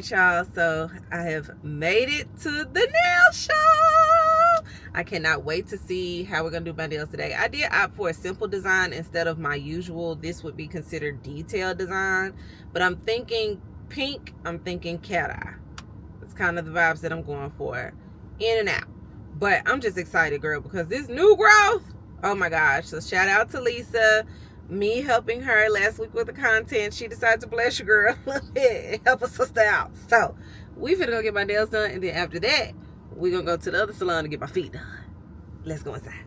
Y'all, so I have made it to the nail show. I cannot wait to see how we're gonna do my nails today. I did opt for a simple design instead of my usual, this would be considered detailed design, but I'm thinking pink, I'm thinking cat eye. It's kind of the vibes that I'm going for, in and out. But I'm just excited, girl, because this new growth, oh my gosh. So shout out to Lisa, me helping her last week with the content. She decided to bless your girl a little bit and help a sister out. So we finna go get my nails done, and then after that, we gonna go to the other salon to get my feet done. Let's go inside.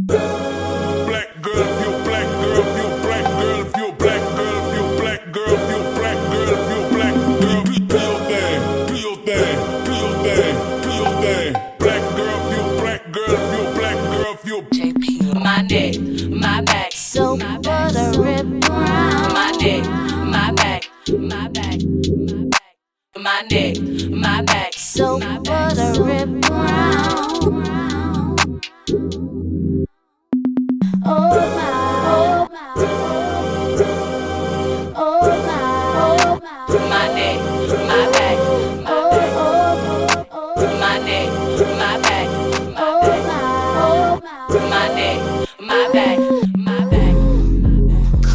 Black girl, if you black girl, if you black girl, if you black girl, if you black girl, if you black girl, if you black girl, do your thing, do your thing, do your thing, do your thing. Black girl, if you black girl, if you black girl, if you JP, my neck, my back, so my butter brown. My neck, my back, my back, my back, my neck, my back, so butter brown. Oh my, oh my, my neck, my back, my neck, my back, my neck, my back, my back,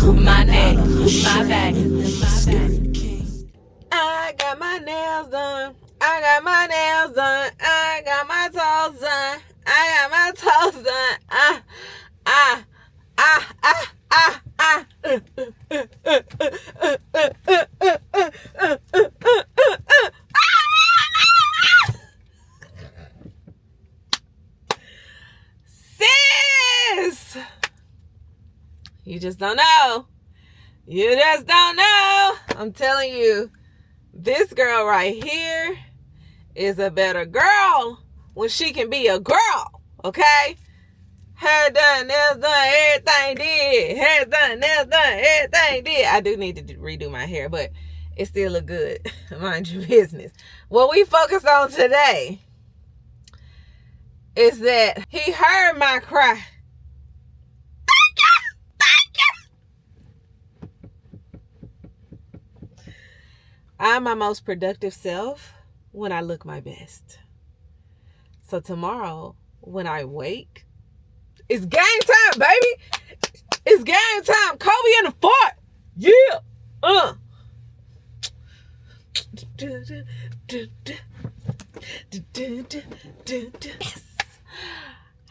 my neck, my back, my back. I got my nails done. I got my nails done. I got my toes done. I got my toes done. Sis! You just don't know. You just don't know. I'm telling you, this girl right here is a better girl when she can be a girl, okay? Hair done, nails done, everything did. Hair done, nails done, everything did. I do need to redo my hair, but it still look good. Mind your business. What we focus on today is that he heard my cry. I'm my most productive self when I look my best. So tomorrow, when I wake, it's game time, baby. It's game time. Kobe in the fort. Yeah. Yes.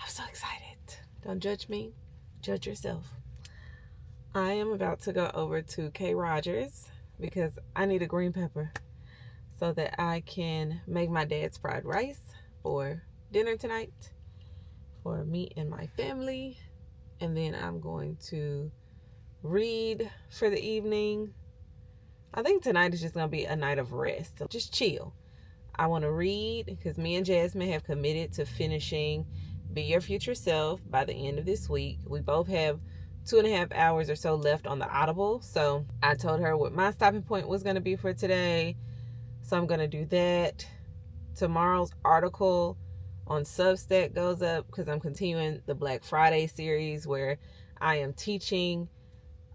I'm so excited. Don't judge me. Judge yourself. I am about to go over to K. Rogers because I need a green pepper so that I can make my dad's fried rice for dinner tonight for me and my family. And then I'm going to read for the evening. I think tonight is just going to be a night of rest. So just chill. I want to read because me and Jasmine have committed to finishing Be Your Future Self by the end of this week. We both have 2.5 hours or so left on the Audible. So I told her what my stopping point was going to be for today. So I'm going to do that. Tomorrow's article on Substack goes up because I'm continuing the Black Friday series where I am teaching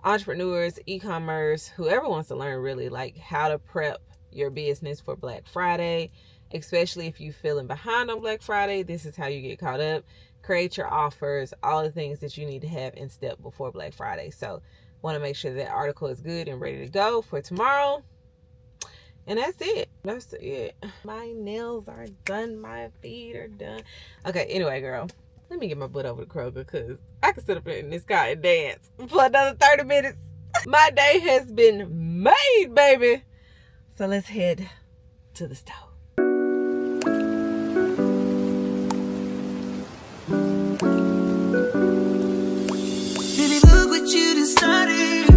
entrepreneurs, e-commerce, whoever wants to learn really like how to prep your business for Black Friday, especially if you're feeling behind on Black Friday. This is how you get caught up, create your offers, all the things that you need to have in step before Black Friday. So want to make sure that article is good and ready to go for tomorrow. And that's it. My nails are done. My feet are done. Okay, anyway, girl, let me get my butt over to Kroger because I can sit up in this car and dance for another 30 minutes. My day has been made, baby. So let's head to the stove. Baby, look what you just started.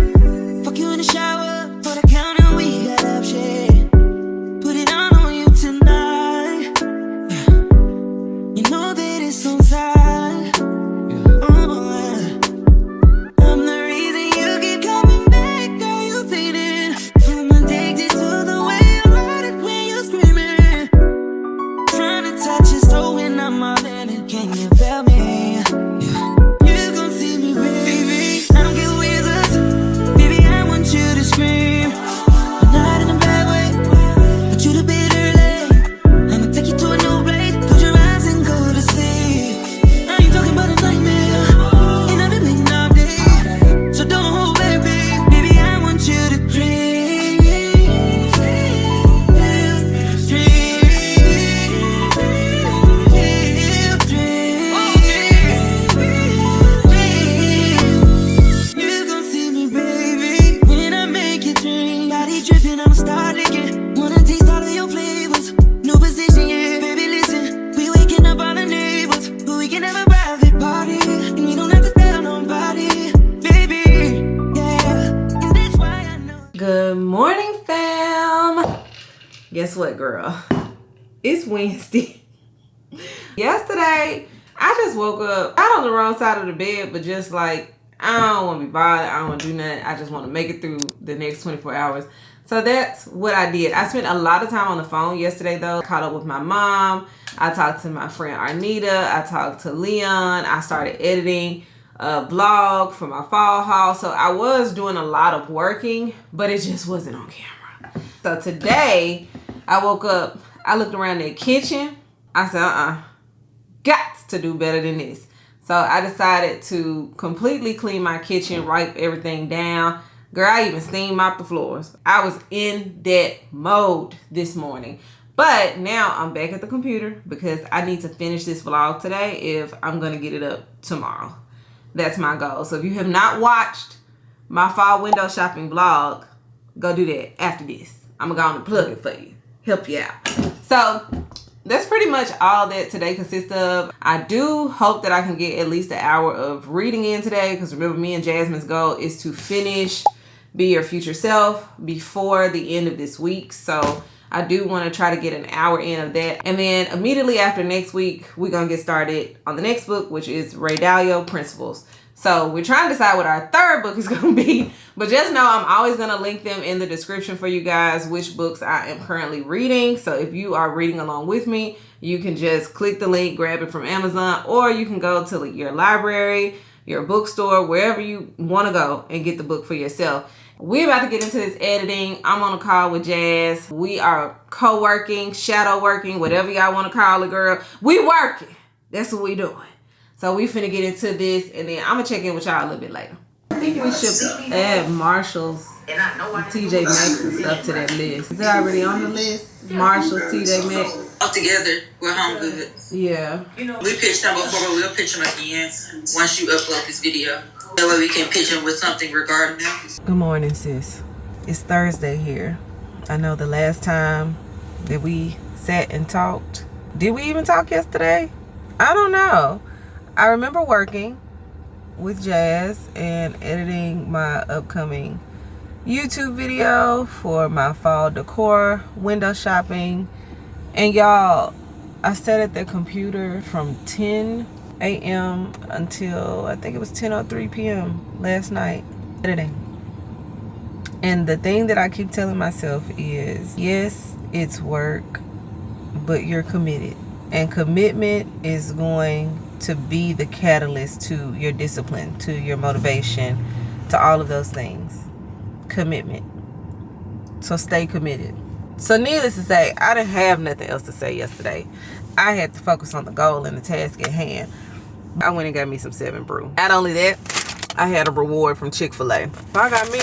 Fuck you in the shower, for the counter we got up shit. Put it on you tonight. You know that it's on time. I'm the reason you keep coming back, girl, you fading. I'm addicted to the way you ride it when you're screaming. Trying to touch your soul when I'm all in it. Can you feel me? You gon' see me, baby. I don't care where it's. Baby, I want you to scream. But not in a bad way. But you the bitter late. I'ma take you to a new place. Close your eyes and go to sleep. I ain't talking about a nightmare. And I've been waiting all day. So don't hold back, baby. Baby, I want you to dream. You gon' see me, baby, when I make you dream. Body dripping, I'ma start again. Wanna taste all of your flavors. New position, yeah. Baby, listen, we waking up all the neighbors. But we can have a private party. And we don't have to stay on nobody. Baby, yeah. And that's why I know. Good morning, fam. Guess what, girl? It's Wednesday. Yesterday, I just woke up, not on the wrong side of the bed, but just like, I don't want to be bothered. I don't want to do nothing. I just want to make it through the next 24 hours. So that's what I did. I spent a lot of time on the phone yesterday, though. I caught up with my mom. I talked to my friend Arnita. I talked to Leon. I started editing a vlog for my fall haul. So I was doing a lot of working, but it just wasn't on camera. So today, I woke up. I looked around the kitchen. I said, got to do better than this. So I decided to completely clean my kitchen, wipe everything down. Girl, I even steam mopped the floors. I was in that mode this morning. But now I'm back at the computer because I need to finish this vlog today if I'm going to get it up tomorrow. That's my goal. So if you have not watched my fall window shopping vlog, go do that after this. I'm going to go on and plug it for you. Help you out. So that's pretty much all that today consists of. I do hope that I can get at least an hour of reading in today because remember, me and Jasmine's goal is to finish Be Your Future Self before the end of this week. So I do want to try to get an hour in of that. And then immediately after next week, we're going to get started on the next book, which is Ray Dalio Principles. So we're trying to decide what our third book is going to be. But just know I'm always going to link them in the description for you guys, which books I am currently reading. So if you are reading along with me, you can just click the link, grab it from Amazon, or you can go to your library, your bookstore, wherever you want to go and get the book for yourself. We're about to get into this editing. I'm on a call with Jazz. We are co-working, shadow working, whatever y'all want to call it, girl. We working. That's what we doing. So we finna get into this, and then I'm gonna check in with y'all a little bit later. I think we should add Marshall's, TJ Maxx and stuff to that list. Is it already on the list? Marshall's, TJ Maxx. All together, we're home good. Yeah. We pitched them before, but we'll pitch them again once you upload this video. That way we can pitch them with something regarding them. Good morning, sis. It's Thursday here. I know the last time that we sat and talked, did we even talk yesterday? I don't know. I remember working with Jazz and editing my upcoming YouTube video for my fall decor window shopping. And y'all, I sat at the computer from 10 a.m. until I think it was 10:03 p.m. last night editing. And the thing that I keep telling myself is, yes, it's work, but you're committed. And commitment is going to be the catalyst to your discipline, to your motivation, to all of those things. Commitment. So stay committed. So needless to say, I didn't have nothing else to say yesterday. I had to focus on the goal and the task at hand. I went and got me some 7 Brew. Not only that, I had a reward from Chick-fil-A. I got me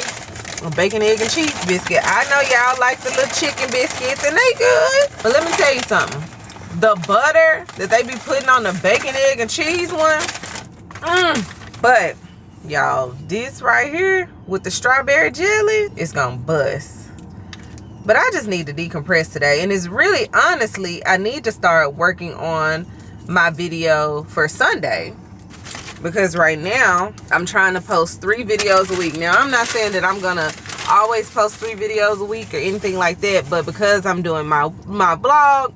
a bacon, egg, and cheese biscuit. I know y'all like the little chicken biscuits, and they good. But let me tell you something. The butter that they be putting on the bacon, egg, and cheese one. But, y'all, this right here with the strawberry jelly, it's gonna bust. But I just need to decompress today. And it's really, honestly, I need to start working on my video for Sunday. Because right now, I'm trying to post 3 videos a week. Now, I'm not saying that I'm going to always post 3 videos a week or anything like that. But because I'm doing my blog,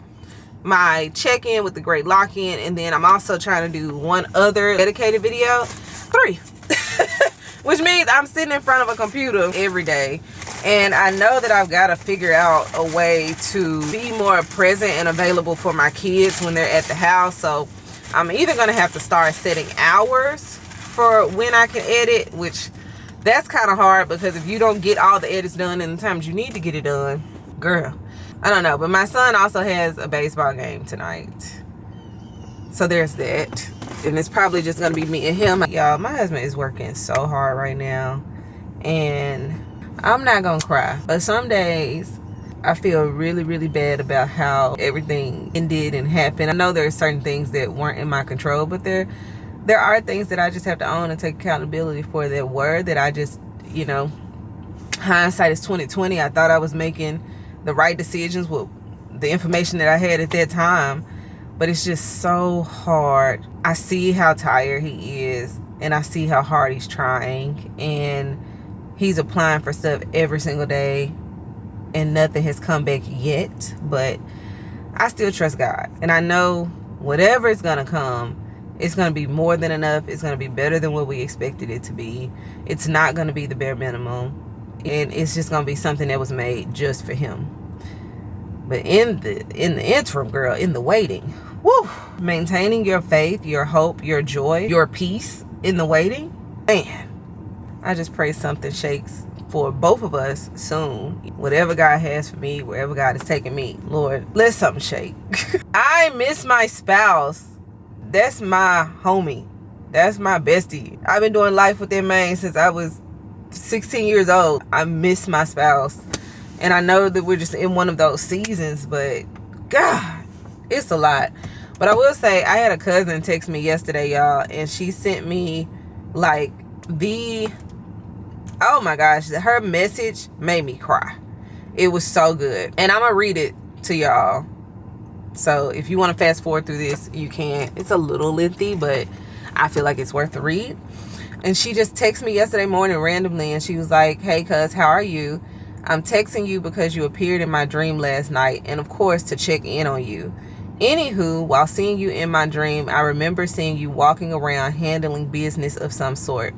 my check-in with the Great Lock-In, and then I'm also trying to do one other dedicated video, 3. Which means I'm sitting in front of a computer every day. And I know that I've got to figure out a way to be more present and available for my kids when they're at the house. So I'm either going to have to start setting hours for when I can edit, which that's kind of hard because if you don't get all the edits done in the times you need to get it done, girl, I don't know. But my son also has a baseball game tonight. So there's that. And it's probably just going to be me and him. Y'all, my husband is working so hard right now. And I'm not going to cry. But some days I feel really, really bad about how everything ended and happened. I know there are certain things that weren't in my control, but there are things that I just have to own and take accountability for that were that I just, you know, hindsight is 20/20. I thought I was making the right decisions with the information that I had at that time. But it's just so hard. I see how tired he is, and I see how hard he's trying, and he's applying for stuff every single day, and nothing has come back yet. But I still trust God, and I know whatever is going to come, it's going to be more than enough. It's going to be better than what we expected it to be. It's not going to be the bare minimum, and it's just going to be something that was made just for him. But in the interim, girl, in the waiting, woo, maintaining your faith, your hope, your joy, your peace in the waiting, man, I just pray something shakes for both of us soon. Whatever God has for me, wherever God is taking me, Lord, let something shake. I miss my spouse. That's my homie. That's my bestie. I've been doing life with that man since I was 16 years old. I miss my spouse. And I know that we're just in one of those seasons, but God, it's a lot. But I will say, I had a cousin text me yesterday, y'all, and she sent me like oh my gosh, her message made me cry. It was so good. And I'm going to read it to y'all. So if you want to fast forward through this, you can. It's a little lengthy, but I feel like it's worth the read. And she just texted me yesterday morning randomly, and she was like, "Hey, cuz, how are you? I'm texting you because you appeared in my dream last night, and of course to check in on you. Anywho, while seeing you in my dream, I remember seeing you walking around handling business of some sort.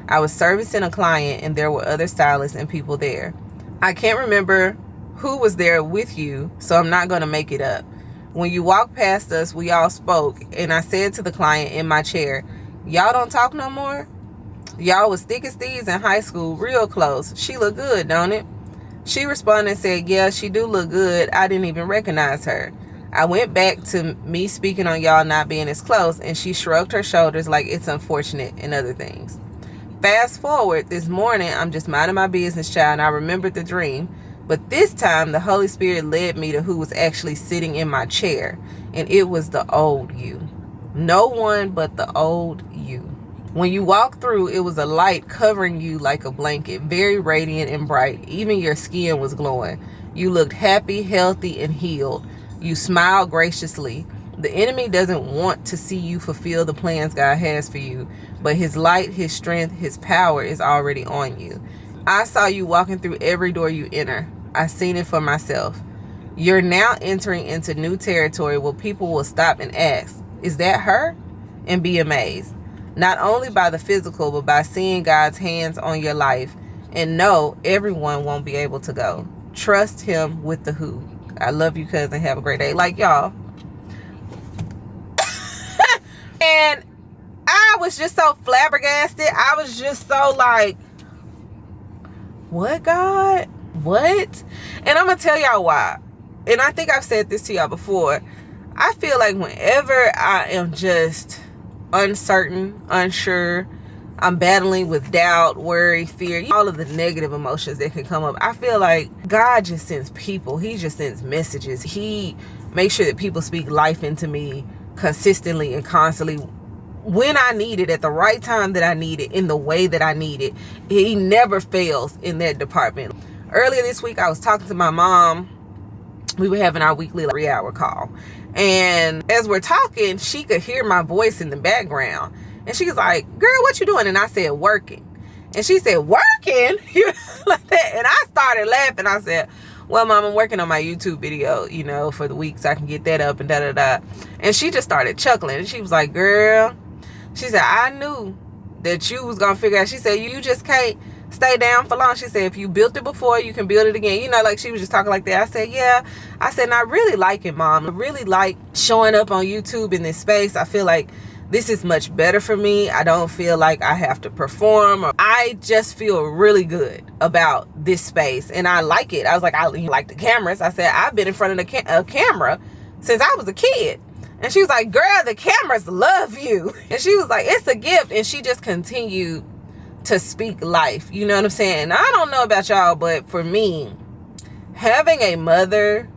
I was servicing a client, and there were other stylists and people there. I can't remember who was there with you, so I'm not going to make it up. When you walked past us, we all spoke, and I said to the client in my chair, 'Y'all don't talk no more?' Y'all was thick as thieves in high school, real close. She look good, don't it?" She responded and said, "Yeah, she do look good. I didn't even recognize her." I went back to me speaking on y'all not being as close, and she shrugged her shoulders like it's unfortunate and other things. Fast forward, this morning, I'm just minding my business, child, and I remembered the dream. But this time, the Holy Spirit led me to who was actually sitting in my chair, and it was the old you. No one but the old you. When you walked through, it was a light covering you like a blanket, very radiant and bright. Even your skin was glowing. You looked happy, healthy, and healed. You smiled graciously. The enemy doesn't want to see you fulfill the plans God has for you, but his light, his strength, his power is already on you. I saw you walking through every door you enter. I seen it for myself. You're now entering into new territory where people will stop and ask, "Is that her?" and be amazed. Not only by the physical, but by seeing God's hands on your life. And no, everyone won't be able to go. Trust him with the who. I love you, cousin. Have a great day. Like, y'all. And I was just so flabbergasted. I was just so like, what, God? What? And I'm going to tell y'all why. And I think I've said this to y'all before. I feel like whenever I am just uncertain, unsure, I'm battling with doubt, worry, fear, all of the negative emotions that can come up, I feel like God just sends people. He just sends messages. He makes sure that people speak life into me consistently and constantly when I need it, at the right time that I need it, in the way that I need it. He never fails in that department. Earlier this week, I was talking to my mom. We were having our weekly 3-hour call. And as we're talking, she could hear my voice in the background. And she was like, girl, what you doing? And I said, working. And she said, working? You know, like that. And I started laughing. I said, well, Mom, I'm working on my YouTube video, you know, for the week so I can get that up and da-da-da. And she just started chuckling. And she was like, girl, she said, I knew that you was going to figure out. She said, you just can't stay down for long. She said, if you built it before, you can build it again. You know, like she was just talking like that. I said, yeah. I said, and I really like it, Mom. I really like showing up on YouTube in this space. I feel like this is much better for me. I don't feel like I have to perform. I just feel really good about this space. And I like it. I was like, I like the cameras. I said, I've been in front of a camera since I was a kid. And she was like, girl, the cameras love you. And she was like, it's a gift. And she just continued to speak life. You know what I'm saying? And I don't know about y'all, but for me, having a mother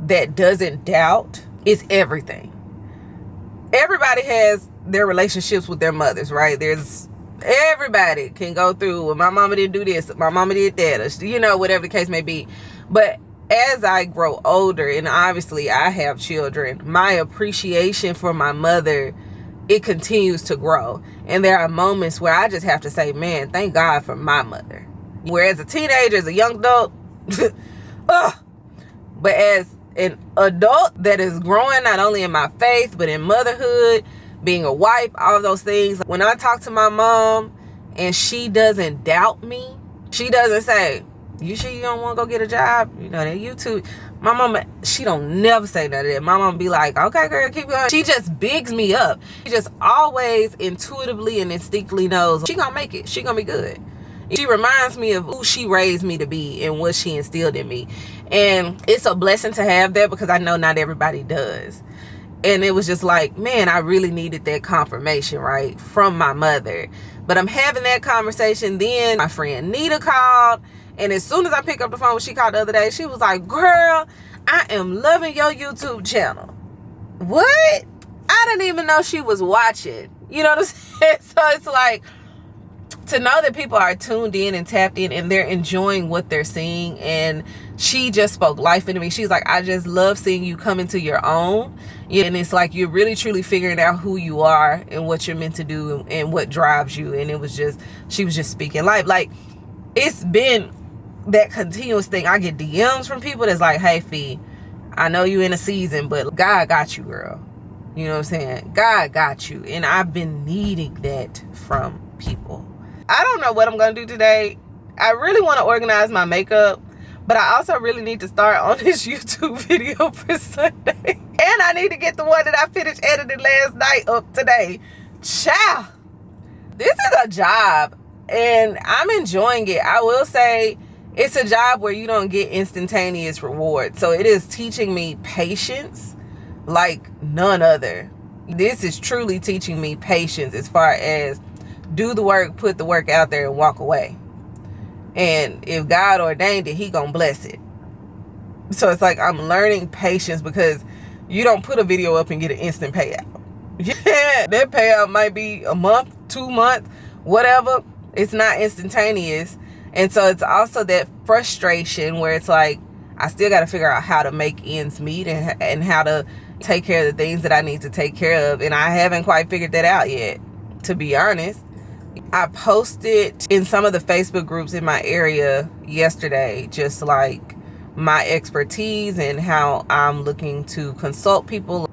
that doesn't doubt is everything. Everybody has their relationships with their mothers, right? Everybody can go through, well, my mama didn't do this, my mama did that, or, you know, whatever the case may be. But as I grow older, and obviously I have children, my appreciation for my mother, it continues to grow. And there are moments where I just have to say, man, thank God for my mother. Whereas a teenager, as a young adult, but as an adult that is growing not only in my faith, but in motherhood, being a wife, all of those things. When I talk to my mom and she doesn't doubt me, she doesn't say, you sure you don't want to go get a job? You know, that YouTube. My mama, she don't never say none of that. My mama be like, okay, girl, keep going. She just bigs me up. She just always intuitively and instinctively knows she gonna make it. She gonna be good. She reminds me of who she raised me to be and what she instilled in me. And it's a blessing to have that because I know not everybody does. And it was just like, man, I really needed that confirmation, right, from my mother. But I'm having that conversation. Then my friend Nita called. And as soon as I picked up the phone when she called the other day, she was like, girl, I am loving your YouTube channel. What? I didn't even know she was watching. You know what I'm saying? So it's like, to know that people are tuned in and tapped in and they're enjoying what they're seeing. And she just spoke life into me. She's like, I just love seeing you come into your own. And it's like you're really truly figuring out who you are and what you're meant to do and what drives you. And it was just, she was just speaking life. Like, it's been that continuous thing. I get DMs from people that's like, hey, Fee, I know you in a season, but God got you, girl. You know what I'm saying? God got you. And I've been needing that from people. I don't know what I'm going to do today. I really want to organize my makeup, but I also really need to start on this YouTube video for Sunday. And I need to get the one that I finished editing last night up today. Ciao. This is a job and I'm enjoying it. I will say it's a job where you don't get instantaneous reward. So it is teaching me patience like none other. This is truly teaching me patience as far as do the work, put the work out there and walk away. And if God ordained it, he gonna bless it. So it's like I'm learning patience because you don't put a video up and get an instant payout. Yeah, that payout might be a month, 2 months, whatever. It's not instantaneous. And so it's also that frustration where it's like, I still got to figure out how to make ends meet and how to take care of the things that I need to take care of. And I haven't quite figured that out yet, to be honest. I posted in some of the Facebook groups in my area yesterday, just like my expertise and how I'm looking to consult people.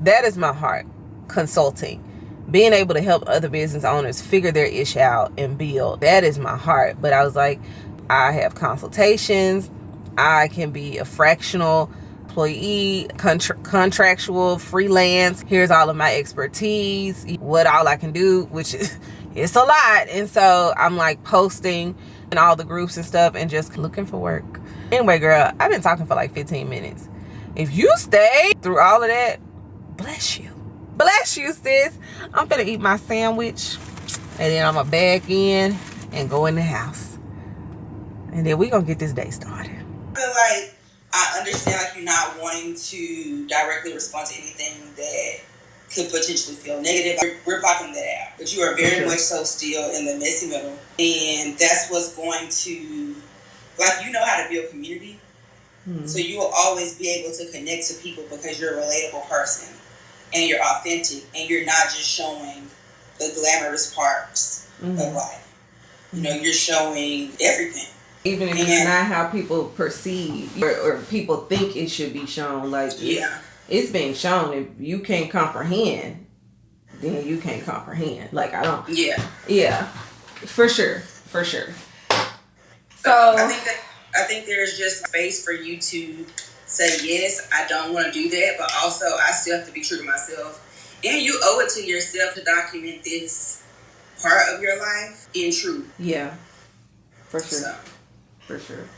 That is my heart, consulting. Being able to help other business owners figure their ish out and build. That is my heart. But I was like, I have consultations. I can be a fractional employee, contractual, freelance. Here's all of my expertise, what all I can do, which is, it's a lot. And so I'm like posting in all the groups and stuff and just looking for work. Anyway, girl, I've been talking for like 15 minutes. If you stay through all of that, bless you. Bless you, sis. I'm finna eat my sandwich and then I'm gonna back in and go in the house. And then we gonna get this day started. I feel like I understand like you're not wanting to directly respond to anything that could potentially feel negative. We're blocking that out. But you are very much so still in the messy middle. And that's what's going to, like, you know how to build community. So you will always be able to connect to people because you're a relatable person and you're authentic and you're not just showing the glamorous parts of life. You know, you're showing everything. Even if it's not how people perceive or people think it should be shown, like it's being shown. If you can't comprehend, then you can't comprehend. Like I don't. Yeah, for sure. So I think there's just space for you to say yes. I don't want to do that, but also I still have to be true to myself, and you owe it to yourself to document this part of your life in truth. Yeah, for sure. For sure.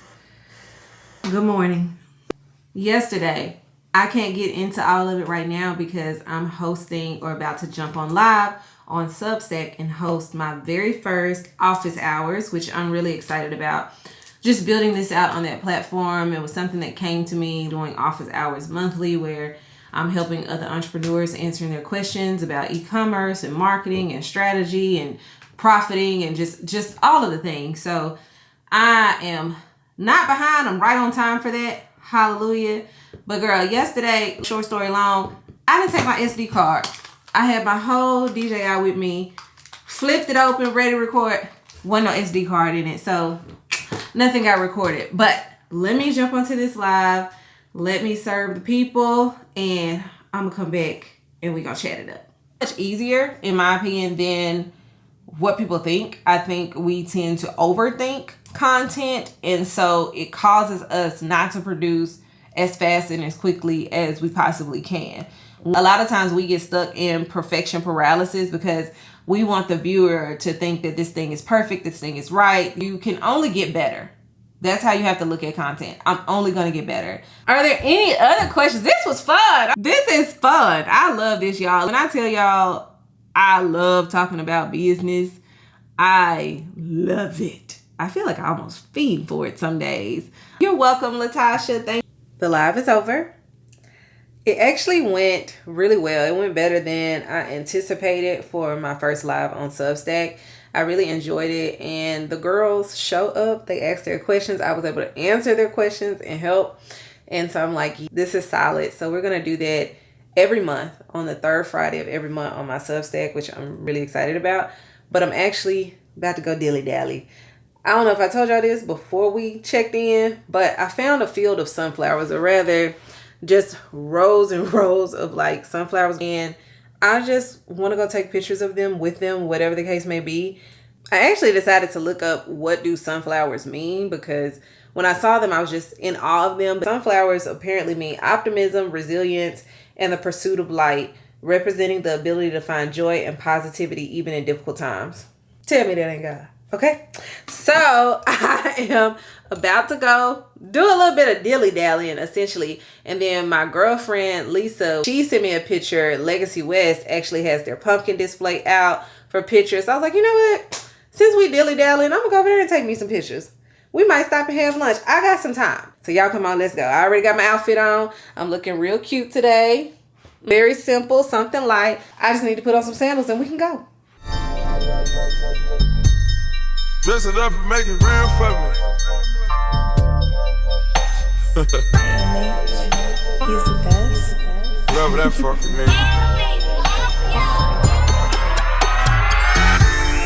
Good morning. Yesterday, I can't get into all of it right now because I'm hosting or about to jump on live on Substack and host my very first office hours, which I'm really excited about. Just building this out on that platform. It was something that came to me doing office hours monthly where I'm helping other entrepreneurs answering their questions about e-commerce and marketing and strategy and profiting and just all of the things. So I am not behind. I'm right on time for that. Hallelujah. But girl, yesterday, short story long, I didn't take my SD card. I had my whole DJI with me, flipped it open, ready to record. Wasn't no SD card in it, so nothing got recorded. But let me jump onto this live. Let me serve the people, and I'm gonna come back and we gonna chat it up. Much easier, in my opinion, than what people think. I think we tend to overthink content, and so it causes us not to produce as fast and as quickly as we possibly can. A lot of times we get stuck in perfection paralysis because we want the viewer to think that this thing is perfect, this thing is right. You can only get better. That's how you have to look at content. I'm only going to get better. Are there any other questions? This was fun. This is fun. I love this, y'all. When I tell y'all I love talking about business, I love it. I feel like I almost feed for it some days. You're welcome, Latasha. Thank you. The live is over. It actually went really well. It went better than I anticipated for my first live on Substack. I really enjoyed it, and the girls show up. They asked their questions. I was able to answer their questions and help. And so I'm like, this is solid. So we're going to do that every month on the third Friday of every month on my Substack, which I'm really excited about. But I'm actually about to go dilly-dally. I don't know if I told y'all this before we checked in, but I found a field of sunflowers, or rather just rows and rows of like sunflowers. And I just want to go take pictures of them with them, whatever the case may be. I actually decided to look up what do sunflowers mean, because when I saw them, I was just in awe of them. Sunflowers apparently mean optimism, resilience, and the pursuit of light, representing the ability to find joy and positivity even in difficult times. Tell me that ain't God. Okay, so I am about to go do a little bit of dilly-dallying, essentially. And then my girlfriend, Lisa, she sent me a picture. Legacy West actually has their pumpkin display out for pictures. So I was like, you know what? Since we dilly-dallying, I'm going to go over there and take me some pictures. We might stop and have lunch. I got some time. So y'all come on, let's go. I already got my outfit on. I'm looking real cute today. Very simple, something light. I just need to put on some sandals and we can go. Dress it up and make it real for me. He's the best. Whatever that fucking means.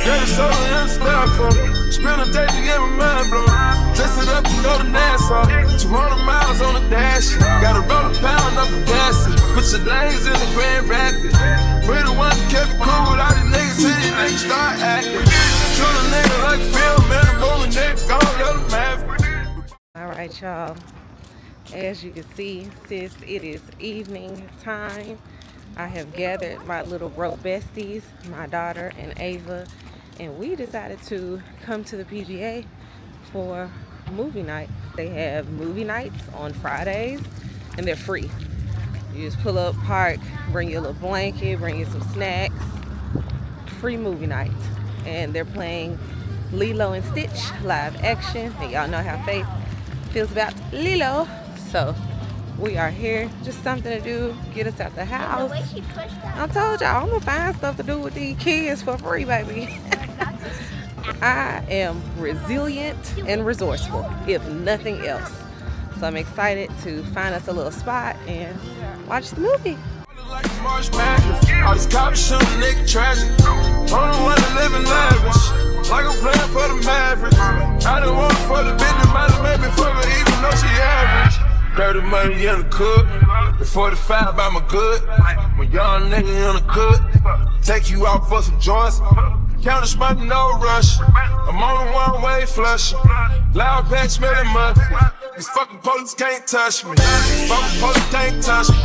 Yeah, it's all in style for me. Spend a day to get my mind blown. Dress it up and go to Nassau. 200 miles on the dash. Gotta roll a pound up the gas. Put your lanes in the Grand Rapids. We the one that kept it cool with all these niggas till these niggas start acting. All right, y'all. As you can see, since it is evening time, I have gathered my little rope besties, my daughter and Ava, and we decided to come to the PGA for movie night. They have movie nights on Fridays and they're free. You just pull up, park, bring your little blanket, bring you some snacks. Free movie night. And they're playing Lilo and Stitch live action. And y'all know how Faith feels about Lilo. So we are here, just something to do, get us out the house. I told y'all, I'm gonna find stuff to do with these kids for free, baby. I am resilient and resourceful, if nothing else. So I'm excited to find us a little spot and watch the movie. Like March Madness, all these cops shooting nigga tragic. Only one to live in lavish, like I'm playing for the Mavericks. I done want for the business, might have made me for me even though she average. 30 money in the cook, the 45 by my good. When young nigga in the cook, take you out for some joints. Counter spot, no rush. I'm on the one-way flush. Loud pack smelling mud. These fucking police can't touch me. These fucking police can't touch me.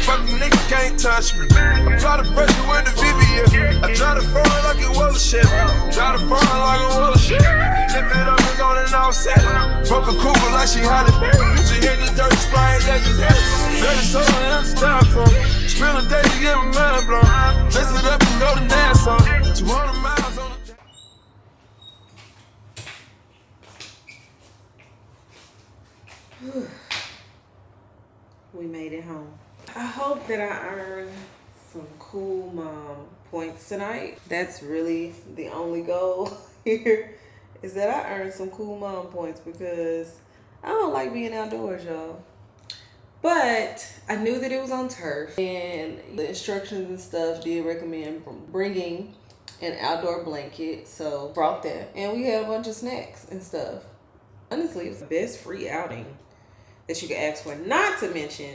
Fucking nigga can't touch me. I try to brush it with the VBS. I try to fall like it was a shit. Try to fall like it was a shit. Lift it up and go and offset it. Fuck a cougar like she Halle Berry. You just hit the dirty spot and legendary. Let it so and styrofoam. Spill a day to get my mind blown. Dress it up and go to Nassau. 200 miles on the We made it home. I hope that I earn some cool mom points tonight. That's really the only goal here, is that I earn some cool mom points, because I don't like being outdoors, y'all. But I knew that it was on turf, and the instructions and stuff did recommend bringing an outdoor blanket, so brought that. And we had a bunch of snacks and stuff. Honestly, it was the best free outing that you could ask for. Not to mention,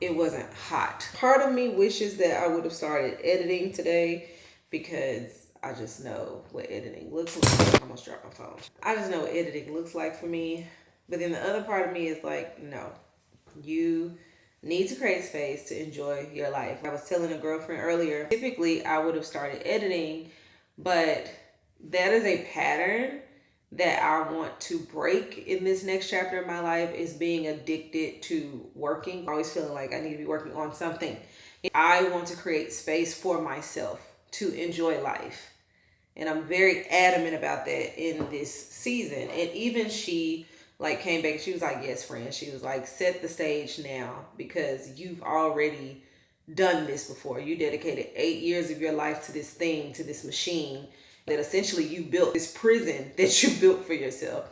it wasn't hot. Part of me wishes that I would have started editing today, because I just know what editing looks like. I almost dropped my phone. I just know what editing looks like for me. But then the other part of me is like, no, you need to create space to enjoy your life. I was telling a girlfriend earlier, typically I would have started editing, but that is a pattern that I want to break in this next chapter of my life, is being addicted to working. Always feeling like I need to be working on something. I want to create space for myself to enjoy life. And I'm very adamant about that in this season. And even she came back, she was like, yes, friend. She was like, set the stage now, because you've already done this before. You dedicated 8 years of your life to this thing, to this machine, that essentially you built this prison that you built for yourself.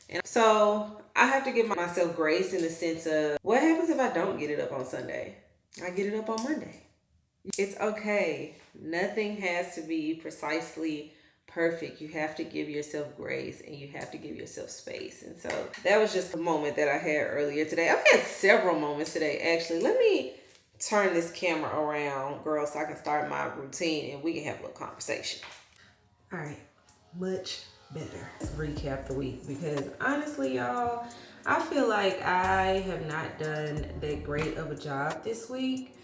And so I have to give myself grace in the sense of, what happens if I don't get it up on Sunday? I get it up on Monday. It's okay. Nothing has to be precisely perfect. You have to give yourself grace, and you have to give yourself space. And so that was just a moment that I had earlier today. I've had several moments today, actually. Let me turn this camera around, girl, so I can start my routine and we can have a little conversation. All right, much better. Let's recap the week, because honestly, y'all, I feel like I have not done that great of a job this week.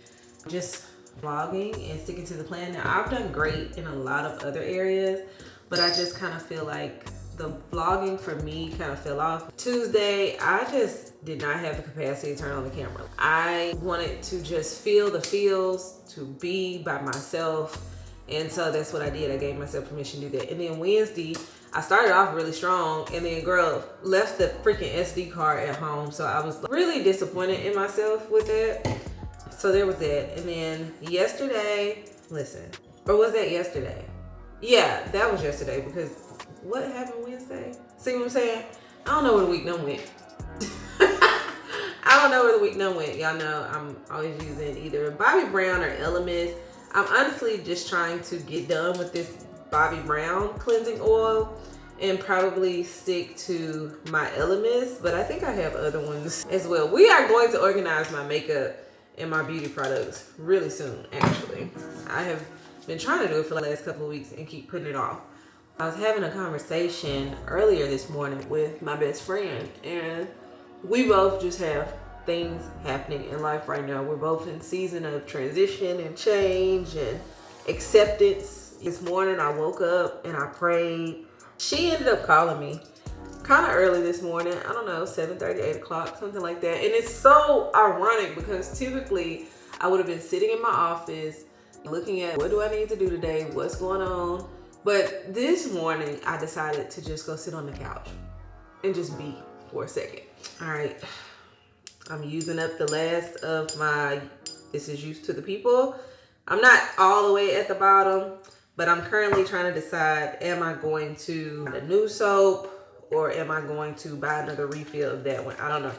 Just vlogging and sticking to the plan. Now, I've done great in a lot of other areas, but I just kind of feel like the vlogging for me kind of fell off. Tuesday, I just did not have the capacity to turn on the camera. I wanted to just feel the feels, to be by myself. And so that's what I did. I gave myself permission to do that. And then Wednesday, I started off really strong, and then girl left the freaking SD card at home. So I was really disappointed in myself with that. So there was that. And then yesterday, or was that yesterday? Yeah, that was yesterday, because what happened Wednesday? See what I'm saying? I don't know where the week done went. I don't know where the week done went. Y'all know I'm always using either Bobbi Brown or Elemis. I'm honestly just trying to get done with this Bobbi Brown cleansing oil and probably stick to my Elemis, but I think I have other ones as well. We are going to organize my makeup and my beauty products really soon, actually. I have been trying to do it for the last couple of weeks and keep putting it off. I was having a conversation earlier this morning with my best friend, and we both just have things happening in life right now. We're both in season of transition and change and acceptance. This morning I woke up and I prayed. She ended up calling me kind of early this morning. I don't know, 7:30, 8 o'clock, something like that. And it's so ironic because typically I would have been sitting in my office looking at what do I need to do today, what's going on. But this morning I decided to just go sit on the couch and just be for a second. All right, I'm using up the last of my This Is Used to the People. I'm not all the way at the bottom, but I'm currently trying to decide, am I going to buy a new soap or am I going to buy another refill of that one? I don't know.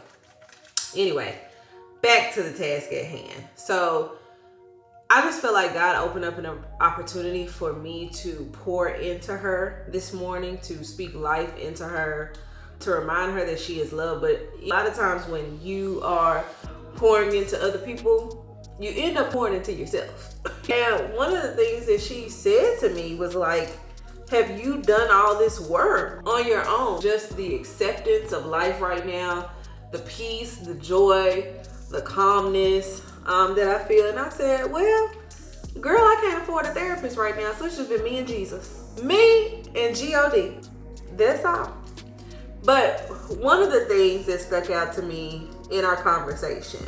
Anyway, back to the task at hand. So I just feel like God opened up an opportunity for me to pour into her this morning, to speak life into her, to remind her that she is loved. But a lot of times when you are pouring into other people, you end up pouring into yourself. And one of the things that she said to me was like, have you done all this work on your own? Just the acceptance of life right now, the peace, the joy, the calmness that I feel. And I said, well, girl, I can't afford a therapist right now, so it's just been me and Jesus. Me and G-O-D. That's all. But one of the things that stuck out to me in our conversation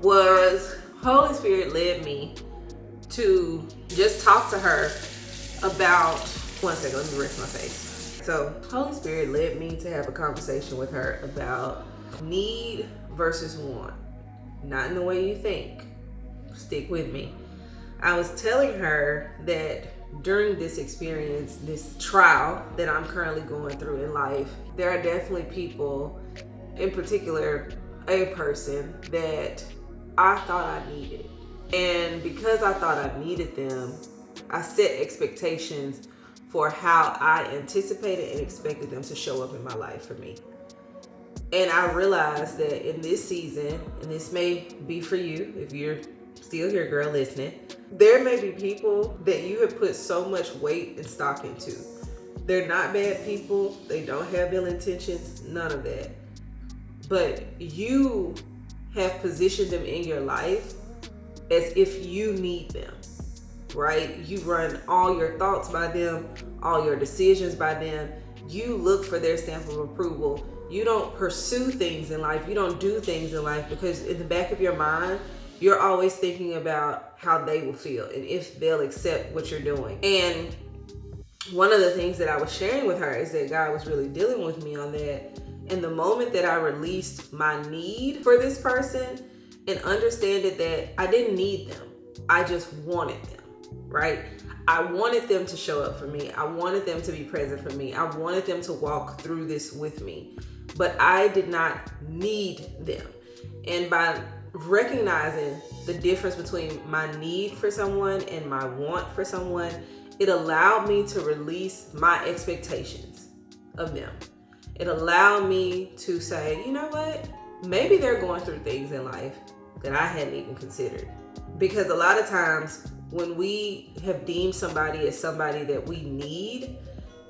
was Holy Spirit led me to just talk to her about, one second, let me rest my face. So Holy Spirit led me to have a conversation with her about need versus want. Not in the way you think. Stick with me. I was telling her that during this experience, this trial that I'm currently going through in life, there are definitely people, in particular, a person that I thought I needed. And because I thought I needed them, I set expectations for how I anticipated and expected them to show up in my life for me. And I realized that in this season, and this may be for you if you're still here, girl, listening, there may be people that you have put so much weight and stock into. They're not bad people. They don't have ill intentions, none of that. But you have positioned them in your life as if you need them, right? You run all your thoughts by them, all your decisions by them. You look for their stamp of approval. You don't pursue things in life. You don't do things in life because in the back of your mind, you're always thinking about how they will feel and if they'll accept what you're doing. And one of the things that I was sharing with her is that God was really dealing with me on that. And the moment that I released my need for this person and understood that I didn't need them, I just wanted them, right? I wanted them to show up for me. I wanted them to be present for me. I wanted them to walk through this with me, but I did not need them. And by recognizing the difference between my need for someone and my want for someone, it allowed me to release my expectations of them. It allowed me to say, you know what? Maybe they're going through things in life that I hadn't even considered. Because a lot of times when we have deemed somebody as somebody that we need,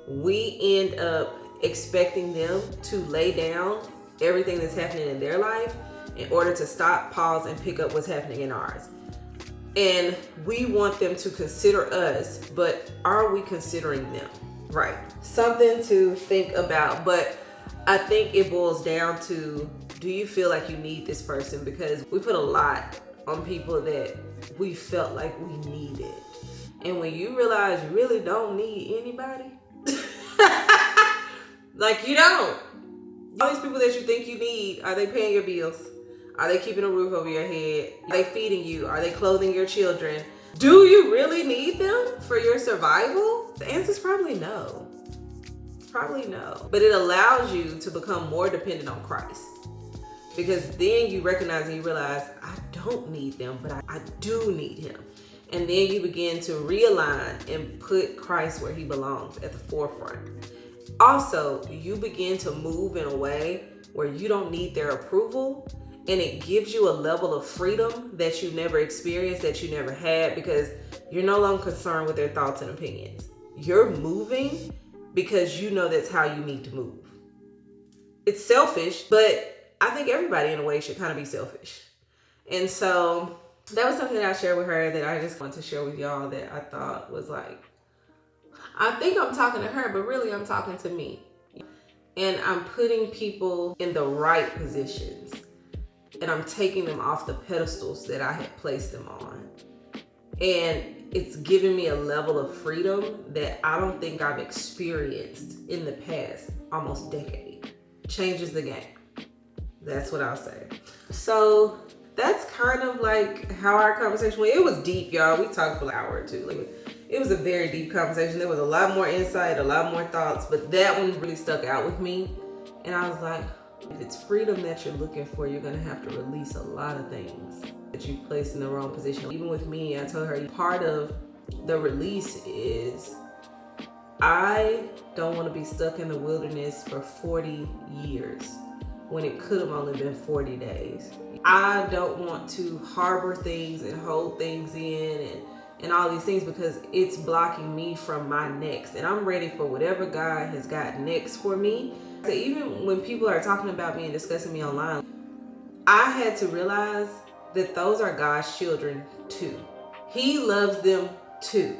we end up expecting them to lay down everything that's happening in their life in order to stop, pause, and pick up what's happening in ours. And we want them to consider us, but are we considering them? Right. Something to think about. But I think it boils down to, do you feel like you need this person? Because we put a lot on people that we felt like we needed. And when you realize you really don't need anybody, like you don't. All these people that you think you need, are they paying your bills? Are they keeping a roof over your head? Are they feeding you? Are they clothing your children? Do you really need them for your survival? The answer is probably no. Probably no. But it allows you to become more dependent on Christ. Because then you recognize and you realize, I don't need them, but I do need him. And then you begin to realign and put Christ where he belongs, at the forefront. Also, you begin to move in a way where you don't need their approval, and it gives you a level of freedom that you never experienced, that you never had, because you're no longer concerned with their thoughts and opinions. You're moving because you know that's how you need to move. It's selfish, but I think everybody in a way should kind of be selfish. And so that was something that I shared with her that I just wanted to share with y'all, that I thought was like, I think I'm talking to her, but really I'm talking to me. and I'm putting people in the right positions, and I'm taking them off the pedestals that I had placed them on. And it's giving me a level of freedom that I don't think I've experienced in the past almost decade. Changes the game. That's what I'll say. So that's kind of like how our conversation went. It was deep, y'all. We talked for an hour or two. It was a very deep conversation. There was a lot more insight, a lot more thoughts, but that one really stuck out with me. And I was like, if it's freedom that you're looking for, you're gonna have to release a lot of things that you placed in the wrong position. Even with me, I told her part of the release is I don't want to be stuck in the wilderness for 40 years when it could have only been 40 days. I don't want to harbor things and hold things in and all these things because it's blocking me from my next. And I'm ready for whatever God has got next for me. So even when people are talking about me and discussing me online, I had to realize that those are God's children too. He loves them too.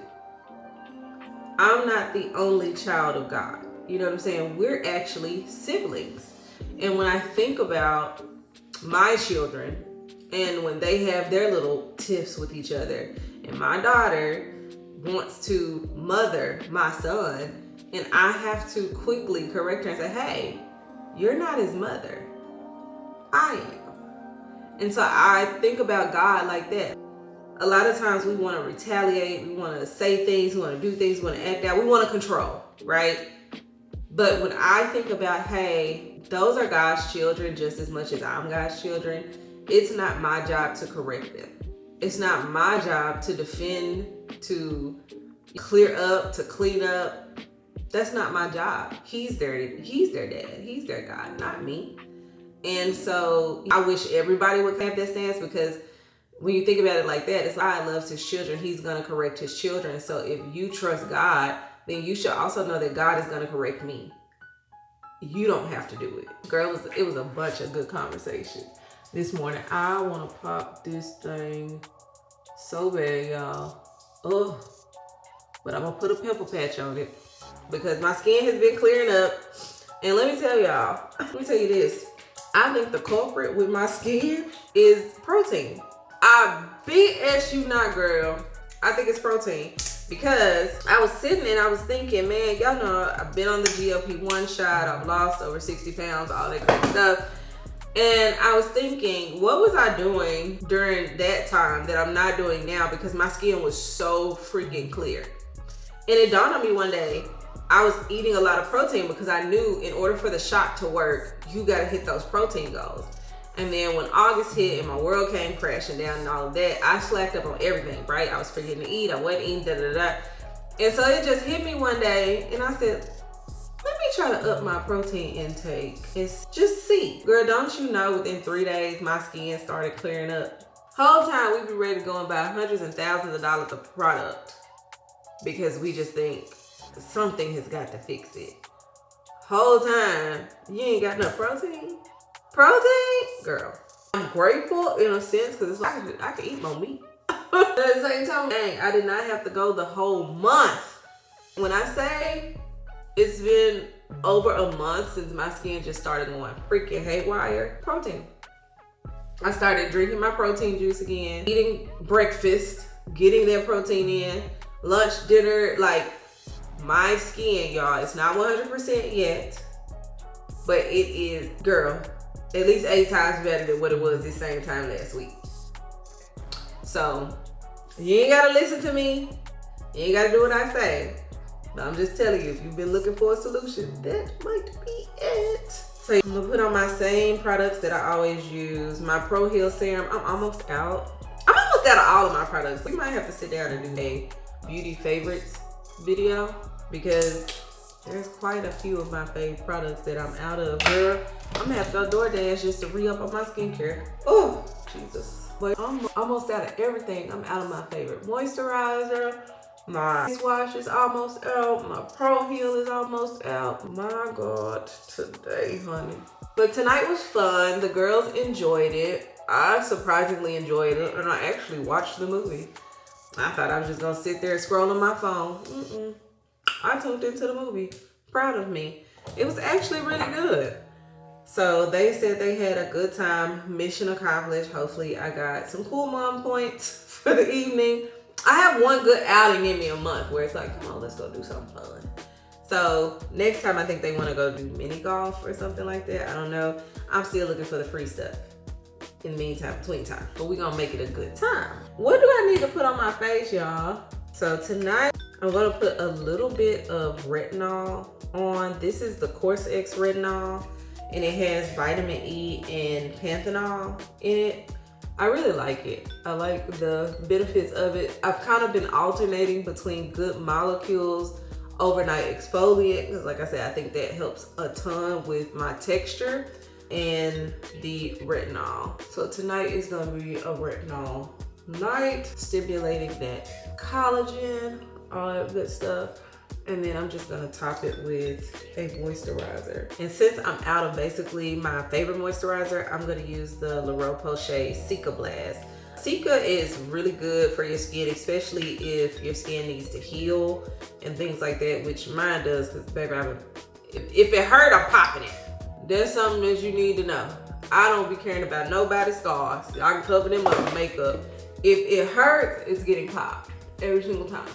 I'm not the only child of God. You know what I'm saying? We're actually siblings. And when I think about my children and when they have their little tiffs with each other, and my daughter wants to mother my son, and I have to quickly correct her and say, hey, you're not his mother. I am. And so I think about God like that. A lot of times we want to retaliate, we want to say things, we want to do things, we want to act out, we want to control, right? But when I think about, hey, those are God's children just as much as I'm God's children, it's not my job to correct them. It's not my job to defend, to clear up, to clean up. That's not my job. He's their dad. He's their God, not me. And so I wish everybody would have that stance, because when you think about it like that, it's like God loves his children. He's going to correct his children. So if you trust God, then you should also know that God is going to correct me. You don't have to do it. Girl, it was a bunch of good conversation this morning. I want to pop this thing so bad, y'all. Oh, but I'm going to put a pimple patch on it because my skin has been clearing up. And let me tell you this. I think the culprit with my skin is protein. I BS you not, girl. I think it's protein. Because I was sitting and I was thinking, man, y'all know I've been on the GLP-1 shot. I've lost over 60 pounds, all that kind of stuff. And I was thinking, what was I doing during that time that I'm not doing now? Because my skin was so freaking clear. And it dawned on me one day, I was eating a lot of protein because I knew in order for the shot to work, you got to hit those protein goals. And then when August hit and my world came crashing down and all of that, I slacked up on everything, right? I was forgetting to eat. I wasn't eating, And so it just hit me one day and I said, let me try to up my protein intake. It's just see. Girl, don't you know within 3 days, my skin started clearing up. Whole time we be ready to go and buy hundreds and thousands of dollars of product because we just think something has got to fix it. Whole time, you ain't got enough protein? Protein? Girl. I'm grateful in a sense because it's like I can eat more meat. But at the same time, dang, I did not have to go the whole month. When I say it's been over a month since my skin just started going freaking haywire, protein. I started drinking my protein juice again, eating breakfast, getting that protein in, lunch, dinner, like my skin, y'all, it's not 100% yet, but it is, girl, at least 8 times better than what it was this same time last week. So you ain't gotta listen to me. You ain't gotta do what I say. But I'm just telling you, if you've been looking for a solution, that might be it. So I'm gonna put on my same products that I always use. My Pro Heal Serum, I'm almost out. I'm almost out of all of my products. We might have to sit down and do a beauty favorites video because there's quite a few of my favorite products that I'm out of. Girl, I'm gonna have to go DoorDash just to re-up on my skincare. Oh, Jesus. But I'm almost out of everything. I'm out of my favorite moisturizer. My face wash is almost out. My Pro Heal is almost out. My God, today, honey. But tonight was fun. The girls enjoyed it. I surprisingly enjoyed it, and I actually watched the movie. I thought I was just gonna sit there and scroll on my phone. I tuned into the movie. Proud of me. It was actually really good. So they said they had a good time. Mission accomplished. Hopefully I got some cool mom points for the evening. I have one good outing in me a month where it's like, come on, let's go do something fun. So next time I think they want to go do mini golf or something like that. I don't know. I'm still looking for the free stuff in the meantime, between time. But we're going to make it a good time. What do I need to put on my face, y'all? So tonight I'm going to put a little bit of retinol on. This is the Course X retinol, and it has vitamin E and panthenol in it. I really like it. I like the benefits of it. I've kind of been alternating between good molecules, overnight exfoliant, because like I said, I think that helps a ton with my texture, and the retinol. So tonight is going to be a retinol night, stimulating that collagen, all that good stuff. And then I'm just gonna top it with a moisturizer. And since I'm out of basically my favorite moisturizer, I'm gonna use the La Roche-Posay Cica Blast. Cica is really good for your skin, especially if your skin needs to heal and things like that, which mine does, because baby, if it hurt, I'm popping it. That's something that you need to know. I don't be caring about nobody's scars. I can cover them up with makeup. If it hurts, it's getting popped every single time.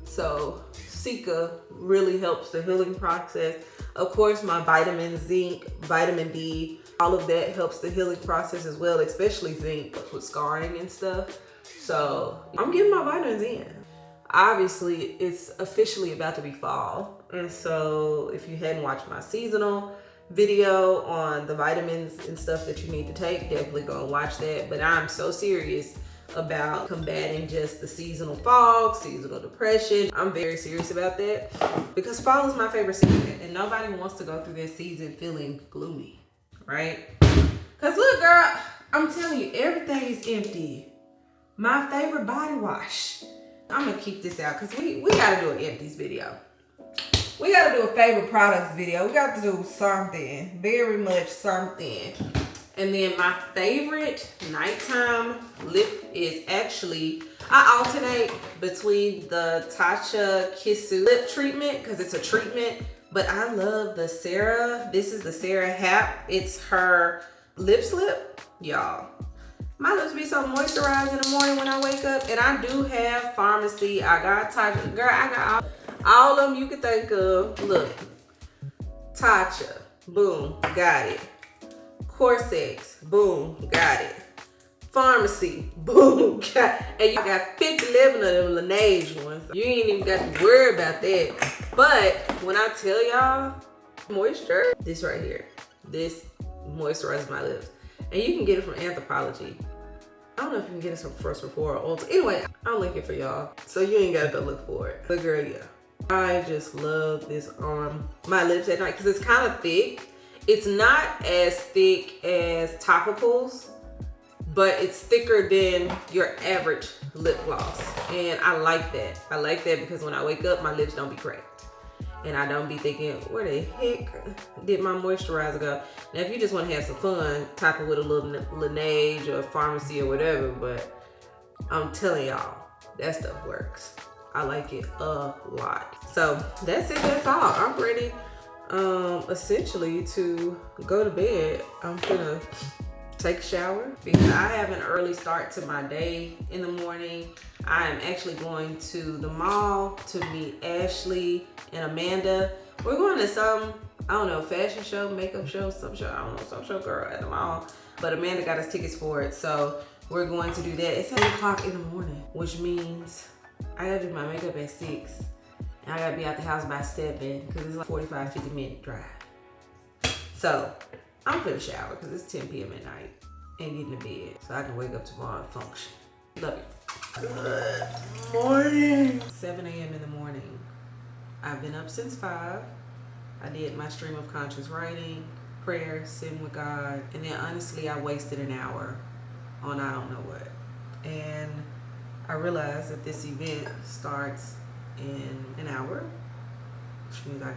So Cica really helps the healing process. Of course, my vitamins, zinc, vitamin D, all of that helps the healing process as well, especially zinc with scarring and stuff. So I'm getting my vitamins in. Obviously, it's officially about to be fall. And so if you hadn't watched my seasonal video on the vitamins and stuff that you need to take, definitely go and watch that. But I'm so serious about combating just the seasonal fog, seasonal depression. I'm very serious about that because fall is my favorite season, and nobody wants to go through this season feeling gloomy, right? Because look, girl, I'm telling you, everything is empty. My favorite body wash. I'm gonna keep this out because we gotta do an empties video. We gotta do a favorite products video. We got to do something, very much something. And then my favorite nighttime lip is actually, I alternate between the Tatcha Kissu lip treatment because it's a treatment, but I love the Sarah. This is the Sarah Hap. It's her lip slip, y'all. My lips be so moisturized in the morning when I wake up, and I do have pharmacy. I got Tatcha, girl, I got all of them you could think of. Look, Tatcha, boom, got it. Course X, boom, got it. Pharmacy, boom, got it. And you got 50-11 of them Laneige ones. You ain't even got to worry about that. But when I tell y'all, moisture, this right here, this moisturizes my lips. And you can get it from Anthropologie. I don't know if you can get it from First Rapport or Ulta. Anyway, I'll link it for y'all, so you ain't gotta go look for it. But girl, yeah. I just love this on my lips at night because it's kind of thick. It's not as thick as topicals, but it's thicker than your average lip gloss. And I like that. I like that because when I wake up, my lips don't be cracked. And I don't be thinking, where the heck did my moisturizer go? Now, if you just want to have some fun, top it with a little Laneige or Pharmacy or whatever, but I'm telling y'all, that stuff works. I like it a lot. So that's it, that's all. I'm ready essentially to go to bed. I'm gonna take a shower because I have an early start to my day in the morning. I am actually going to the mall to meet Ashley and Amanda. We're going to some, I don't know, fashion show, makeup show, some show, I don't know, some show, girl, at the mall. But Amanda got us tickets for it, so we're going to do that. It's 8 o'clock in the morning, which means I gotta do my makeup at 6. And I gotta be out the house by 7 because it's like 45, 50 minute drive. So I'm gonna shower because it's 10 p.m. at night and get in the bed so I can wake up tomorrow and function. Love you. Good morning. 7 a.m. in the morning. I've been up since 5. I did my stream of conscious writing, prayer, sitting with God, and then honestly I wasted an hour on I don't know what. And I realized that this event starts in an hour, which means I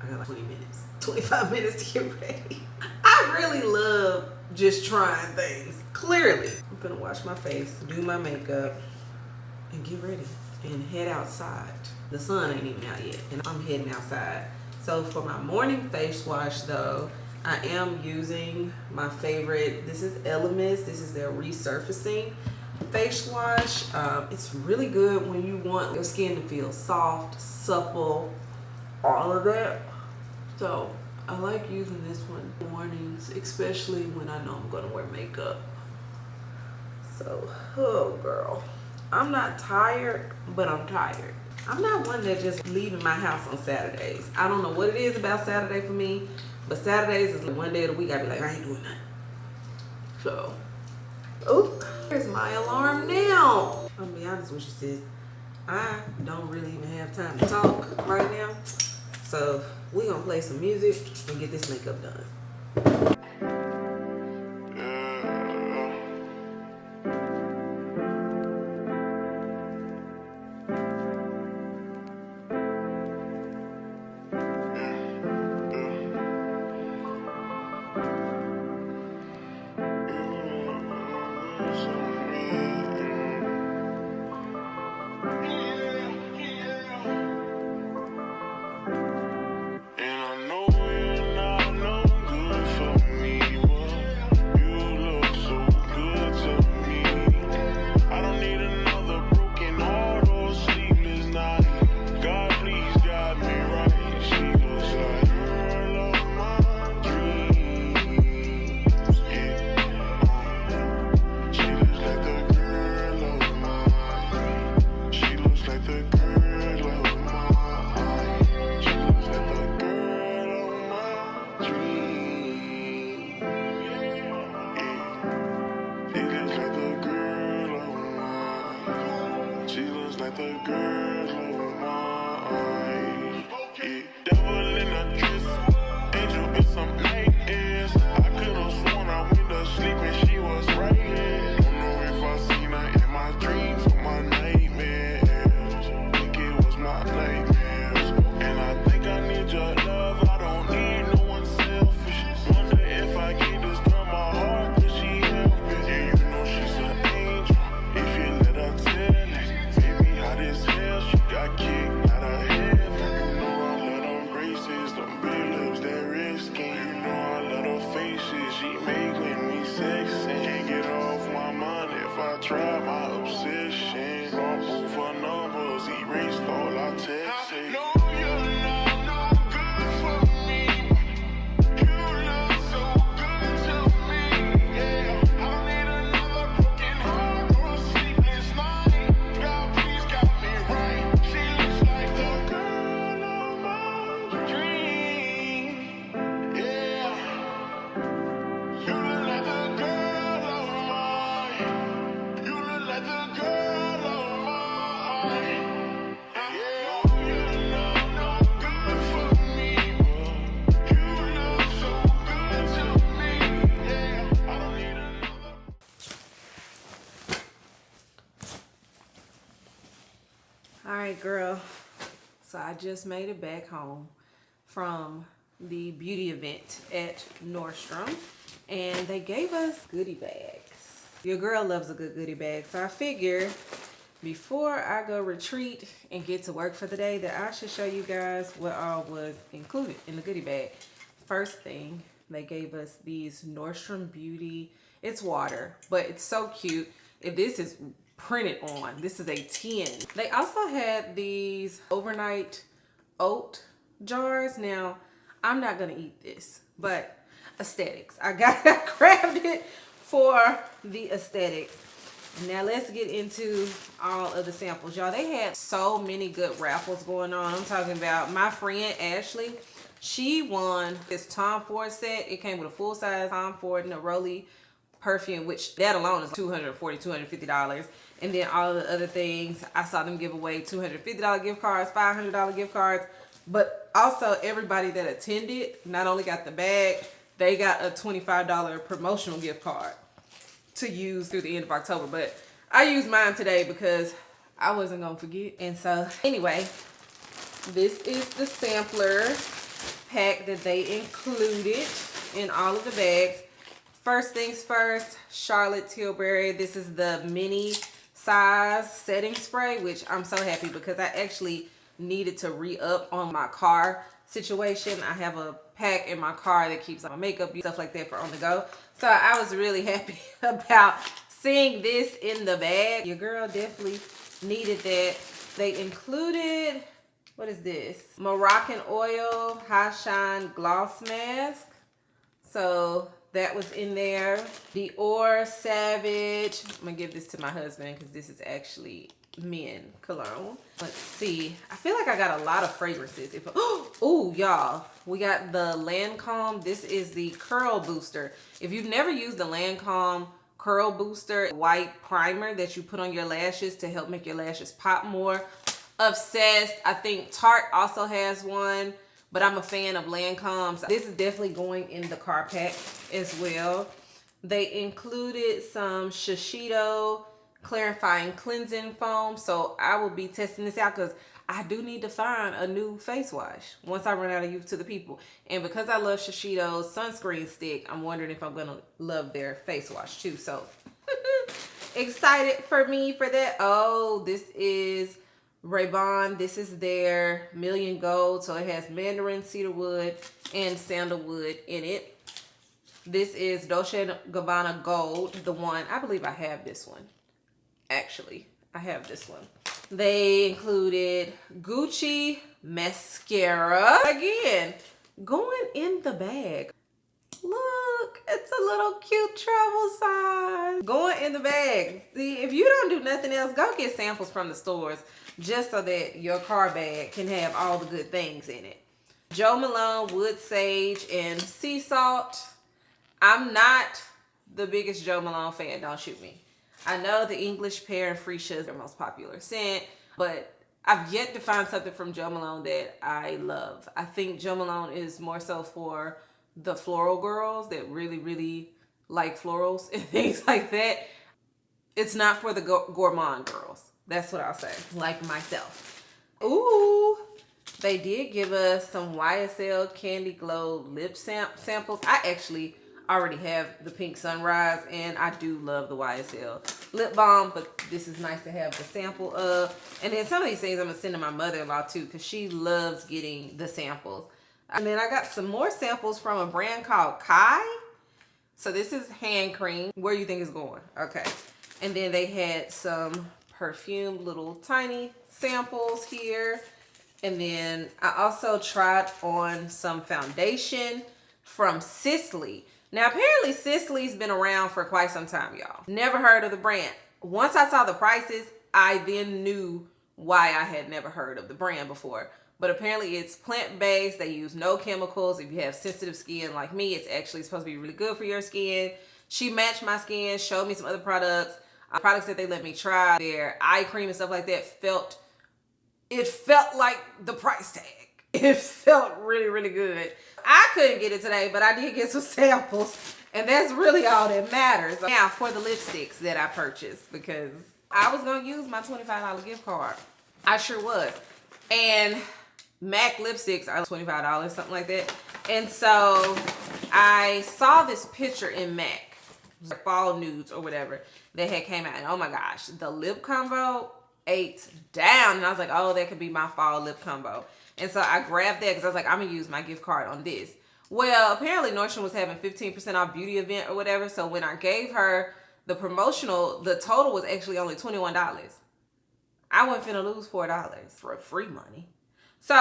got like 20 minutes, 25 minutes to get ready. I really love just trying things. Clearly, I'm gonna wash my face, do my makeup, and get ready and head outside. The sun ain't even out yet, and I'm heading outside. So for my morning face wash though, I am using my favorite. This is Elemis. This is their resurfacing face wash. It's really good when you want your skin to feel soft, supple, all of that. So I like using this one mornings, especially when I know I'm gonna wear makeup. So, oh girl, I'm not tired, but I'm tired. I'm not one that just leaving my house on Saturdays. I don't know what it is about Saturday for me, but Saturdays is like one day of the week I be like, I ain't doing nothing. So, oh, here's my alarm now. I'm gonna be honest with you, sis. I don't really even have time to talk right now. So, we gonna play some music and get this makeup done. Alright girl, so I just made it back home from the beauty event at Nordstrom and they gave us goodie bags. Your girl loves a good goodie bag, so I figured before I go retreat and get to work for the day that I should show you guys what all was included in the goodie bag. First thing, they gave us these Nordstrom Beauty, it's water, but it's so cute. This is printed on. This is a 10. They also had these overnight oat jars. Now, I'm not gonna eat this, but aesthetics. I grabbed it for the aesthetics. Now let's get into all of the samples. Y'all, they had so many good raffles going on. I'm talking about my friend Ashley. She won this Tom Ford set. It came with a full-size Tom Ford Neroli perfume, which that alone is $240, $250. And then all of the other things, I saw them give away $250 gift cards, $500 gift cards. But also everybody that attended not only got the bag, they got a $25 promotional gift card to use through the end of October. But I used mine today because I wasn't gonna forget. And so anyway, this is the sampler pack that they included in all of the bags. First things first, Charlotte Tilbury. This is the mini size setting spray, which I'm so happy because I actually needed to re-up on my car situation. I have a pack in my car that keeps my makeup, stuff like that for on the go. So I was really happy about seeing this in the bag. Your girl definitely needed that. They included, what is this? Moroccan oil high shine gloss mask. So that was in there. Dior Savage. I'm gonna give this to my husband because this is actually men cologne. Let's see. I feel like I got a lot of fragrances. Oh, y'all, we got the Lancome. This is the curl booster. If you've never used the Lancome curl booster white primer that you put on your lashes to help make your lashes pop more, obsessed. I think Tarte also has one, but I'm a fan of Lancome. So this is definitely going in the car pack as well. They included some Shiseido clarifying cleansing foam. So I will be testing this out because I do need to find a new face wash once I run out of use to the people. And because I love Shiseido's sunscreen stick, I'm wondering if I'm going to love their face wash too. So excited for me for that. Oh, this is Ray-Ban. This is their Million Gold. So it has mandarin, cedarwood, and sandalwood in it. This is Dolce & Gabbana Gold. The one, I believe I have this one. Actually, I have this one. They included Gucci mascara. Again, going in the bag. Look, it's a little cute travel size. Going in the bag. See, if you don't do nothing else, go get samples from the stores just so that your car bag can have all the good things in it. Jo Malone Wood Sage and Sea Salt. I'm not the biggest Jo Malone fan, don't shoot me. I know the English Pear and Freesia is their most popular scent, but I've yet to find something from Jo Malone that I love. I think Jo Malone is more so for the floral girls that really, really like florals and things like that. It's not for the gourmand girls. That's what I'll say, like myself. Ooh, they did give us some YSL Candy Glow lip samples. I actually already have the Pink Sunrise, and I do love the YSL lip balm, but this is nice to have the sample of. And then some of these things I'm gonna send to my mother-in-law too, because she loves getting the samples. And then I got some more samples from a brand called Kai. So this is hand cream. Where you think it's going? Okay. And then they had some perfume little tiny samples here. And then I also tried on some foundation from Sisley. Now, apparently Sisley's been around for quite some time, y'all. Never heard of the brand. Once I saw the prices, I then knew why I had never heard of the brand before. But apparently it's plant-based. They use no chemicals. If you have sensitive skin like me, it's actually supposed to be really good for your skin. She matched my skin, showed me some other products. Products that they let me try. Their eye cream and stuff like that felt like the price tag. It felt really, really good. I couldn't get it today, but I did get some samples, and that's really all that matters. Now, for the lipsticks that I purchased, because I was going to use my $25 gift card. I sure was. And MAC lipsticks are $25, something like that. And so I saw this picture in MAC, fall nudes or whatever, that had came out. And oh my gosh, the lip combo ate down. And I was like, oh, that could be my fall lip combo. And so I grabbed that because I was like, I'm going to use my gift card on this. Well, apparently Nordstrom was having 15% off beauty event or whatever. So when I gave her the promotional, the total was actually only $21. I wasn't finna lose $4 for free money. So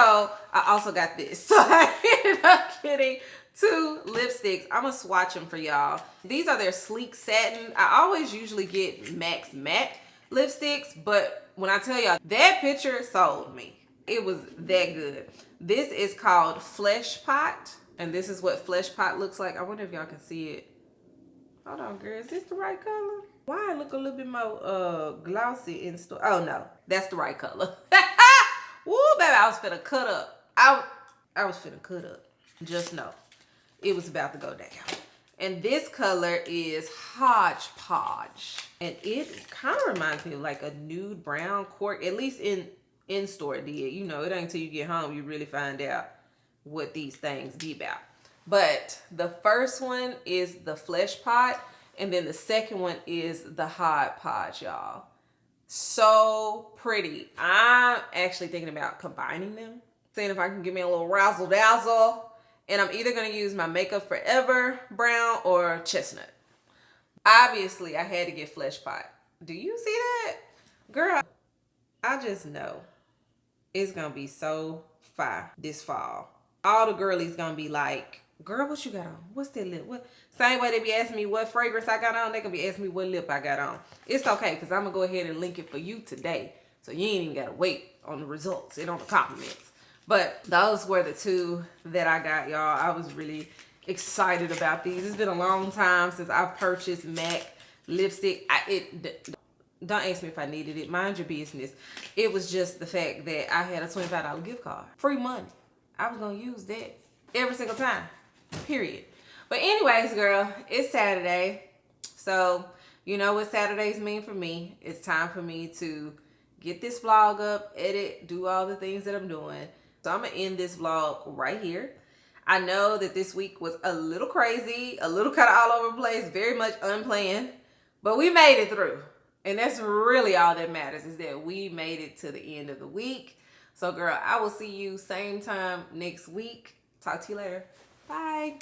I also got this. So I ended up getting 2 lipsticks. I'm going to swatch them for y'all. These are their sleek satin. I always usually get Max Matte lipsticks, but when I tell y'all, that picture sold me. It was that good. This is called Flesh Pot, and this is what Flesh Pot looks like. I wonder if y'all can see it. Hold on, girl. Is this the right color? Why it look a little bit more glossy in store? Oh no, that's the right color. Woo, baby, I was finna cut up. I was finna cut up. Just know, it was about to go down. And this color is Hodgepodge, and it kind of reminds me of like a nude brown cork, at least in store did. You know, it ain't until you get home you really find out what these things be about. But the first one is the Flesh Pot, and then the second one is the Hodgepodge, y'all. So pretty. I'm actually thinking about combining them seeing if I can get me a little razzle dazzle. And I'm either going to use my Makeup Forever brown or chestnut. Obviously, I had to get Flesh Pot. Do you see that? Girl, I just know it's going to be so fire this fall. All the girlies going to be like, girl, what you got on? What's that lip? What? Same way they be asking me what fragrance I got on, they going to be asking me what lip I got on. It's okay, because I'm going to go ahead and link it for you today. So you ain't even got to wait on the results and on the compliments. But those were the two that I got, y'all. I was really excited about these. It's been a long time since I've purchased MAC lipstick. Don't ask me if I needed it. Mind your business. It was just the fact that I had a $25 gift card. Free money. I was going to use that every single time. Period. But anyways, girl, it's Saturday. So, you know what Saturdays mean for me. It's time for me to get this vlog up, edit, do all the things that I'm doing. So I'm going to end this vlog right here. I know that this week was a little crazy, a little kind of all over the place, very much unplanned, but we made it through. And that's really all that matters, is that we made it to the end of the week. So girl, I will see you same time next week. Talk to you later. Bye.